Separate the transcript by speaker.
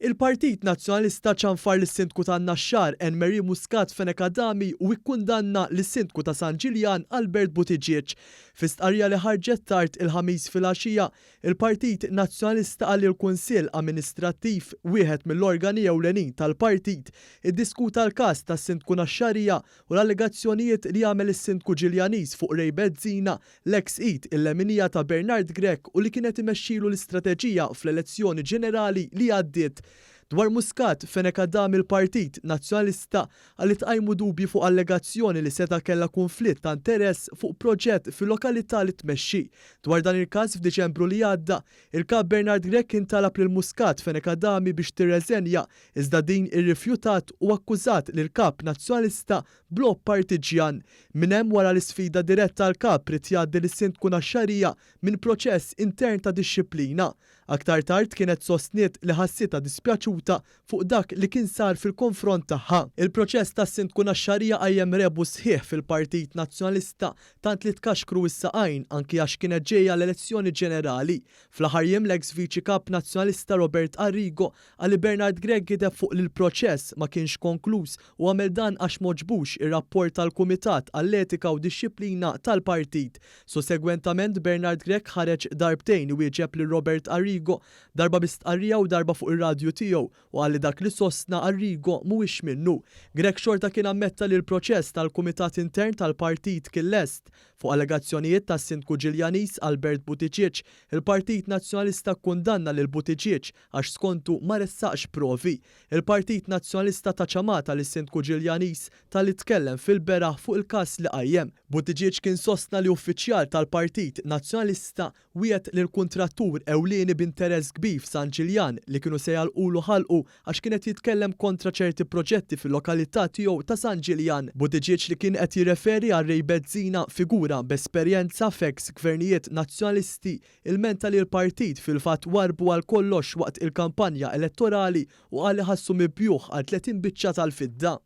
Speaker 1: Il-Partit Nazzjonalista ċanfar lis-Sindku tan-Naxxar Enmeri Muscat Fenekadami u kkundanna lis-Sindku ta' San Ġiljan Albert Buttigieg. Fi stqarrija li ħarġet tard il-ħamis filgħaxija, il-Partit Nazzjonalista qal li l-Kunsill Amministrattiv wieħed mill-organi ewlenin tal-partit iddiskuta l-każ tas-Sindku Naxxarija u l-allegazzjonijiet li għamel is-Sindku Ġiljanis fuq Ray Bezzina, l-ex id il-leminija ta' Bernard Grech u li kienet imexxielu l-istrateġija fl-elezzjoni ġenerali li għaddiet. Dwar Muscat Fenekadami il-Partit Nazzjonalista għalli tqajmu dubji fuq allegazzjoni li seta' kellha konflitt ta' interess fuq proġett fil-lokalità li tmexxi. Dwar dan il-każ f'Diċembru li għadda, il-Kap Bernard Grech intalab lil Muscat Fenekadami biex tirreżenja iżda din irrifjutat u akkużat lil Kap Nazzjonalista blob partiġjan. Minn hemm wara l-isfida diretta għall-Kap rid jgħaddi lis-Sindku Naxxarija minn proċess intern ta' dixxilpina. Aktar tard kienet sostniet li ħassitha dispjaċuta fuq dak li kien sar fil-konfront tagħha. Il-proċess tas-Sindku Naxxarija qajjem rebu sħiħ fil-Partit Nazzjonalista tant li tkaxkru is-saqajn anki għax kienet ġejja l-elezzjoni ġenerali. Fl-aħħar jiem l-ex viċi kap Nazzjonalista Robert Arrigo għalli Bernard Grech gideb fuq li l-proċess ma kienx konkluż u għamel dan għax moġbux ir-rapport tal-Kumitat għall-Etika u Dixxilpina tal-Partit. Sussegwentament Bernard Grech ħareġ darbtejn wieġeb lil Robert Arrigo, darba bistqarrija u darba fuq ir-radju tiegħu u għalli dak li sostna Arrigo mhuwiex minnu. Grech xorta kien ammetta li l-proċess tal-Kumitat Intern tal-Partit kien lest. Fuq allegazzjonijiet tas-Sindku Ġiljanis Albert Buttigieg, il-Partit Nazzjonalista kkundanna lil Buttigieg għax skontu ma ressaqx provi. Il-Partit Nazzjonalista taċamata lis-Sindku Ġiljanis talli tkellem fil-beraħ fuq il-każ li qajjem. Buttigieg kien sostna li uffiċjal tal-Partit Nazzjonalista wiegħed lil kuntrattur ewlieni b'interess kbir f'San Ġiljan li kienu se jgħalqulu ħalqu għax kienet jitkellem kontra ċerti proġetti fil-lokalità tiegħu ta' San Ġiljan. Buttigieg li kien qed jirreferi għal Ray Bezzina figura b'esperjenza f'ex gvernijiet nazzjonalisti ilmenta li l-partit fil-fatt warbu għal kollox waqt il-kampanja elettorali u qal li ħassu mibjuħ għal 30 biċċa tal-fidda.